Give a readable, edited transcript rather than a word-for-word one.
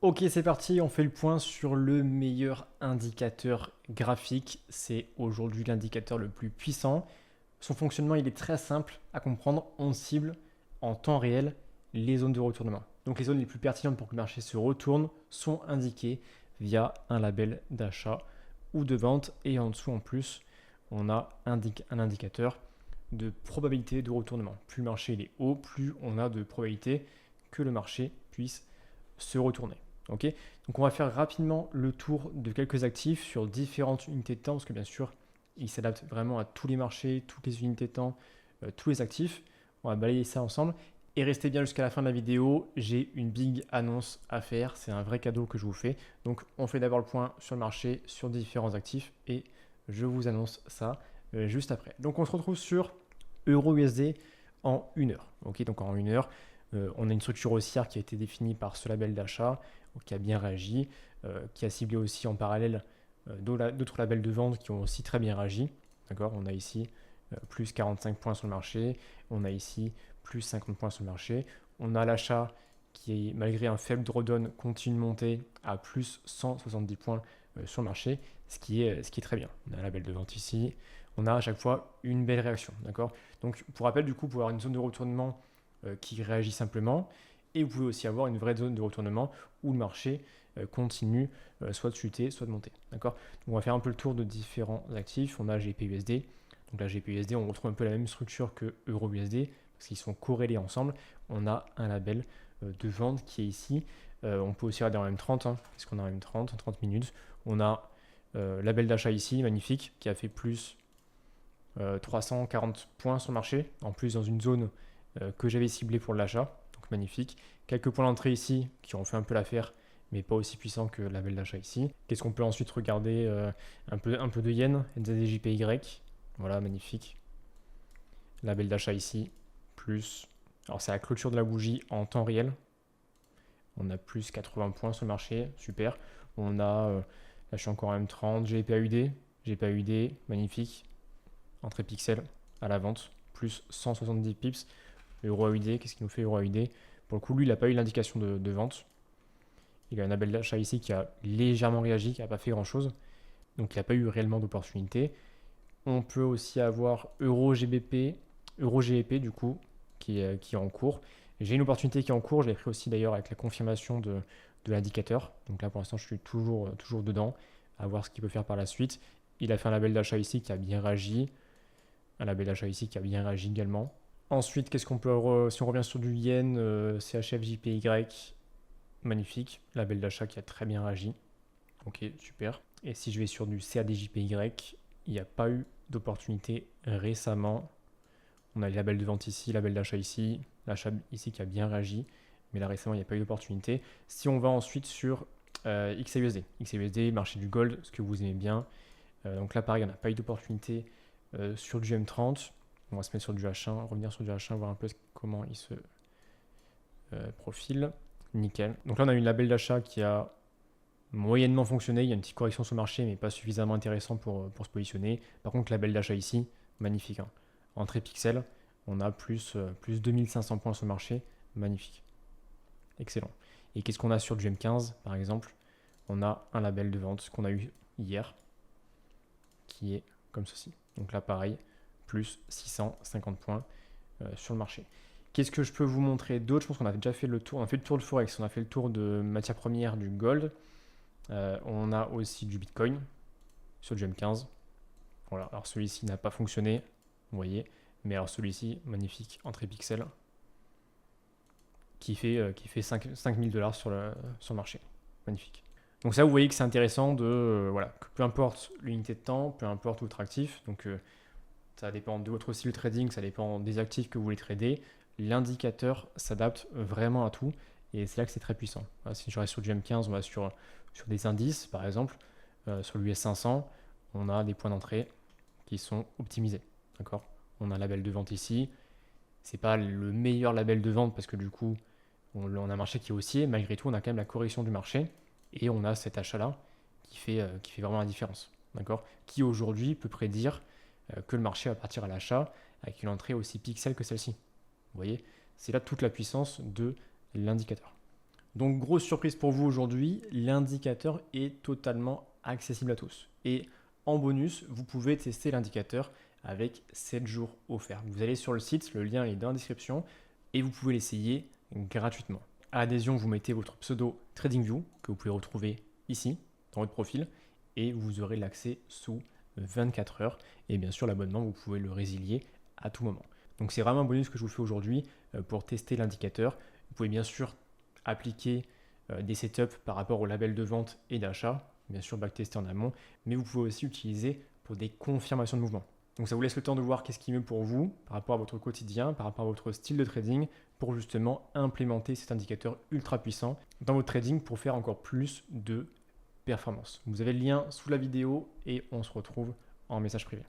Ok, c'est parti, on fait le point sur le meilleur indicateur graphique. C'est aujourd'hui l'indicateur le plus puissant. Son fonctionnement, il est très simple à comprendre. On cible en temps réel les zones de retournement. Donc les zones les plus pertinentes pour que le marché se retourne sont indiquées via un label d'achat ou de vente. Et en dessous, en plus, on a un indicateur de probabilité de retournement. Plus le marché est haut, plus on a de probabilité que le marché puisse se retourner. Ok, donc on va faire rapidement le tour de quelques actifs sur différentes unités de temps, parce que bien sûr, ils s'adaptent vraiment à tous les marchés, toutes les unités de temps, tous les actifs. On va balayer ça ensemble. Et restez bien jusqu'à la fin de la vidéo, j'ai une big annonce à faire, c'est un vrai cadeau que je vous fais. Donc on fait d'abord le point sur le marché, sur différents actifs, et je vous annonce ça juste après. Donc on se retrouve sur Euro-USD en 1 heure. Ok, donc en 1 heure, on a une structure haussière qui a été définie par ce label d'achat, qui a bien réagi, qui a ciblé aussi en parallèle d'autres labels de vente qui ont aussi très bien réagi. D'accord, on a ici plus 45 points sur le marché, on a ici plus 50 points sur le marché, on a l'achat qui, malgré un faible drawdown, continue de monter à plus 170 points sur le marché, ce qui est très bien. On a un label de vente ici, on a à chaque fois une belle réaction. D'accord, donc pour rappel, du coup, pour avoir une zone de retournement qui réagit simplement, et vous pouvez aussi avoir une vraie zone de retournement où le marché continue soit de chuter, soit de monter. D'accord, on va faire un peu le tour de différents actifs. On a GPUSD. Donc là, GPUSD, on retrouve un peu la même structure que EURUSD parce qu'ils sont corrélés ensemble. On a un label de vente qui est ici. On peut aussi regarder en M30. Qu'est-ce qu'on a en M30 en 30 minutes? On a label d'achat ici, magnifique, qui a fait plus 340 points sur le marché, en plus dans une zone que j'avais ciblée pour l'achat, donc magnifique. Quelques points d'entrée ici qui ont fait un peu l'affaire, mais pas aussi puissant que le label d'achat ici. Qu'est-ce qu'on peut ensuite regarder? Un peu de yen, NZDJPY, voilà, magnifique. Label d'achat ici, plus. Alors c'est la clôture de la bougie en temps réel. On a plus 80 points sur le marché, super. On a, là je suis encore en M30, GPAUD, magnifique. Entrée pixel à la vente, plus 170 pips. EURUSD, qu'est-ce qu'il nous fait EURUSD? Pour le coup, lui, il n'a pas eu l'indication de vente. Il a un label d'achat ici qui a légèrement réagi, qui n'a pas fait grand-chose. Donc, il n'a pas eu réellement d'opportunité. On peut aussi avoir EUROGBP, EUROGEP du coup, qui est en cours. J'ai une opportunité qui est en cours, je l'ai pris aussi d'ailleurs avec la confirmation de l'indicateur. Donc là, pour l'instant, je suis toujours dedans, à voir ce qu'il peut faire par la suite. Il a fait un label d'achat ici qui a bien réagi. Un label d'achat ici qui a bien réagi également. Ensuite, qu'est-ce qu'on peut. Si on revient sur du yen, CHFJPY, magnifique. Label d'achat qui a très bien réagi. Ok, super. Et si je vais sur du CADJPY, il n'y a pas eu d'opportunité récemment. On a le label de vente ici, label d'achat ici, l'achat ici qui a bien réagi. Mais là récemment, il n'y a pas eu d'opportunité. Si on va ensuite sur XAUSD. XAUSD, marché du gold, ce que vous aimez bien. Donc là, pareil, on n'a pas eu d'opportunité sur du M30. On va se mettre sur du H1, revenir sur du H1, voir un peu comment il se profile. Nickel. Donc là, on a une label d'achat qui a moyennement fonctionné. Il y a une petite correction sur le marché, mais pas suffisamment intéressant pour se positionner. Par contre, label d'achat ici, magnifique. Entrée pixel, on a plus 2500 points sur le marché. Magnifique. Excellent. Et qu'est-ce qu'on a sur du M15, par exemple? On a un label de vente qu'on a eu hier, qui est comme ceci. Donc là, pareil, plus 650 points sur le marché. Qu'est-ce que je peux vous montrer d'autre? Je pense qu'on a déjà fait le tour. On a fait le tour de Forex, on a fait le tour de matières premières, du gold. On a aussi du Bitcoin sur le M15. Voilà. Alors celui-ci n'a pas fonctionné, vous voyez. Mais alors celui-ci, magnifique, entrée pixel, qui fait 5000 $ sur le marché. Magnifique. Donc ça, vous voyez que c'est intéressant de, voilà, que peu importe l'unité de temps, peu importe votre actif, donc ça dépend de votre style de trading, ça dépend des actifs que vous voulez trader, l'indicateur s'adapte vraiment à tout, et c'est là que c'est très puissant. Voilà, si je reste sur du M15, on va sur des indices, par exemple, sur l'US 500, on a des points d'entrée qui sont optimisés, d'accord? On a un label de vente ici, c'est pas le meilleur label de vente parce que du coup, on a un marché qui est haussier, malgré tout, on a quand même la correction du marché, et on a cet achat-là qui fait vraiment la différence, d'accord? Qui aujourd'hui peut prédire que le marché va partir à l'achat avec une entrée aussi pixel que celle-ci. Vous voyez, c'est là toute la puissance de l'indicateur. Donc grosse surprise pour vous aujourd'hui, l'indicateur est totalement accessible à tous. Et en bonus, vous pouvez tester l'indicateur avec 7 jours offerts. Vous allez sur le site, le lien est dans la description, et vous pouvez l'essayer gratuitement. À l'adhésion, vous mettez votre pseudo TradingView que vous pouvez retrouver ici, dans votre profil, et vous aurez l'accès sous 24 heures. Et bien sûr, l'abonnement, vous pouvez le résilier à tout moment. Donc c'est vraiment un bonus que je vous fais aujourd'hui pour tester l'indicateur. Vous pouvez bien sûr appliquer des setups par rapport au label de vente et d'achat, bien sûr backtester en amont, mais vous pouvez aussi l'utiliser pour des confirmations de mouvement. Donc ça vous laisse le temps de voir qu'est-ce qui est mieux pour vous par rapport à votre quotidien, par rapport à votre style de trading, pour justement implémenter cet indicateur ultra puissant dans votre trading pour faire encore plus de performance. Vous avez le lien sous la vidéo et on se retrouve en message privé.